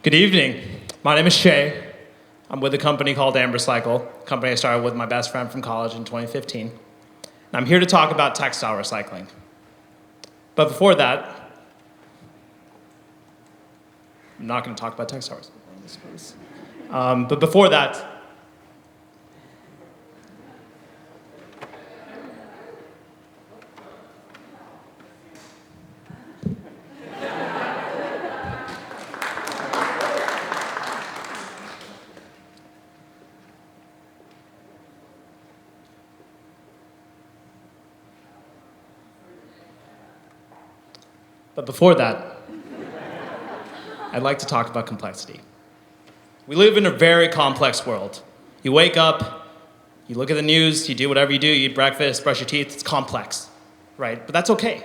Good evening. My name is Shay. I'm with a company called Ambercycle, a company I started with my best friend from college in 2015. And I'm here to talk about textile recycling. But before that, I'm not going to talk about textile recycling, I suppose. But before that, I'd like to talk about complexity. We live in a very complex world. You wake up, you look at the news, you do whatever you do, you eat breakfast, brush your teeth, it's complex, right? But that's okay.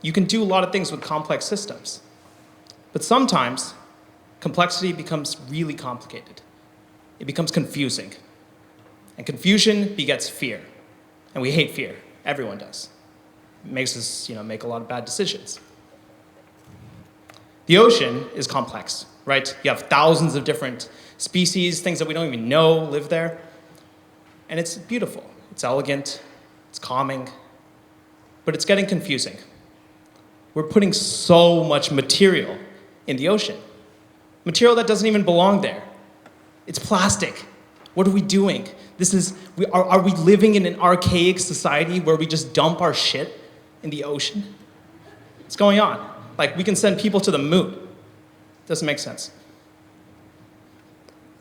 You can do a lot of things with complex systems. But sometimes, complexity becomes really complicated. It becomes confusing. And confusion begets fear. And we hate fear. Everyone does. It makes us, make a lot of bad decisions. The ocean is complex, right? You have thousands of different species, things that we don't even know live there. And it's beautiful, it's elegant, it's calming, but it's getting confusing. We're putting so much material in the ocean. Material that doesn't even belong there. It's plastic. What are we doing? Are we living in an archaic society where we just dump our shit in the ocean? What's going on? Like, we can send people to the moon. Doesn't make sense.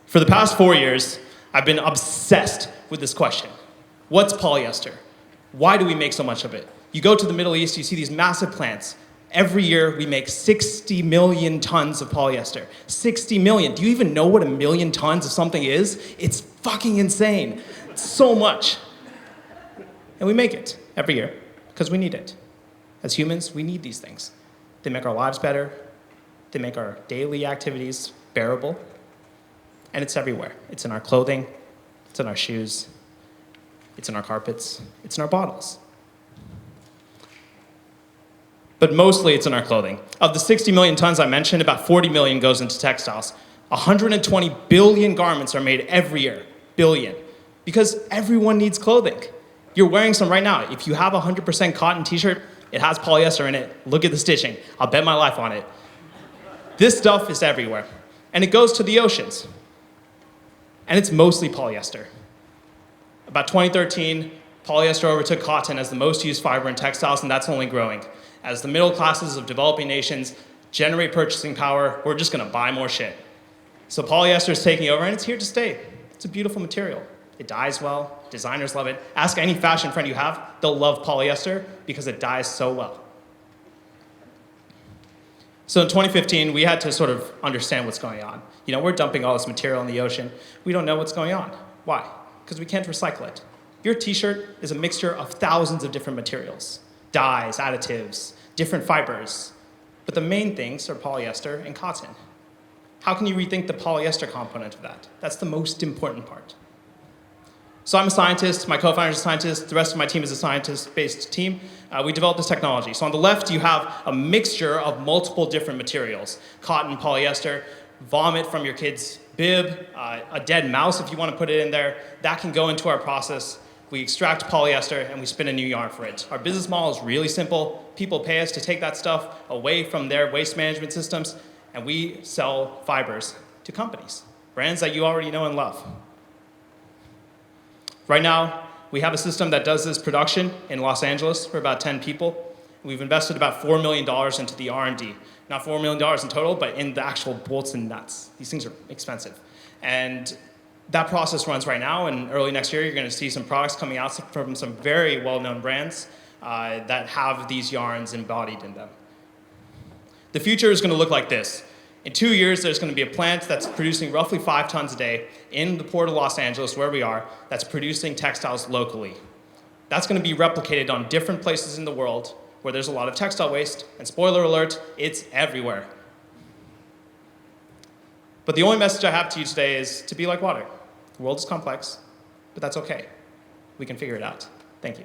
For the past 4 years, I've been obsessed with this question. What's polyester? Why do we make so much of it? You go to the Middle East, you see these massive plants. Every year, we make 60 million tons of polyester. 60 million. Do you even know what 1 million tons of something is? It's fucking insane. It's so much. And we make it every year because we need it. As humans, we need these things. They make our lives better. They make our daily activities bearable. And it's everywhere. It's in our clothing. It's in our shoes. It's in our carpets. It's in our bottles. But mostly it's in our clothing. Of the 60 million tons I mentioned, about 40 million goes into textiles. 120 billion garments are made every year. Billion. Because everyone needs clothing. You're wearing some right now. If you have a 100% cotton t-shirt, it has polyester in it. Look at the stitching. I'll bet my life on it. This stuff is everywhere. And it goes to the oceans. And it's mostly polyester. About 2013, polyester overtook cotton as the most used fiber in textiles, and that's only growing. As the middle classes of developing nations generate purchasing power, we're just gonna buy more shit. So polyester is taking over, and it's here to stay. It's a beautiful material. It dyes well, designers love it. Ask any fashion friend you have, they'll love polyester because it dyes so well. So in 2015, we had to sort of understand what's going on. We're dumping all this material in the ocean. We don't know what's going on. Why? Because we can't recycle it. Your t-shirt is a mixture of thousands of different materials, dyes, additives, different fibers. But the main things are polyester and cotton. How can you rethink the polyester component of that? That's the most important part. So I'm a scientist, my co-founder is a scientist, the rest of my team is a scientist-based team. We developed this technology. So on the left, you have a mixture of multiple different materials. Cotton, polyester, vomit from your kid's bib, a dead mouse if you want to put it in there. That can go into our process. We extract polyester and we spin a new yarn for it. Our business model is really simple. People pay us to take that stuff away from their waste management systems, and we sell fibers to companies, brands that you already know and love. Right now, we have a system that does this production in Los Angeles for about 10 people. We've invested about $4 million into the R&D. Not $4 million in total, but in the actual bolts and nuts. These things are expensive. And that process runs right now, and early next year, you're gonna see some products coming out from some very well-known brands that have these yarns embodied in them. The future is gonna look like this. In 2 years, there's going to be a plant that's producing roughly 5 tons a day in the port of Los Angeles, where we are, that's producing textiles locally. That's going to be replicated on different places in the world where there's a lot of textile waste, and spoiler alert, it's everywhere. But the only message I have to you today is to be like water. The world is complex, but that's okay. We can figure it out. Thank you.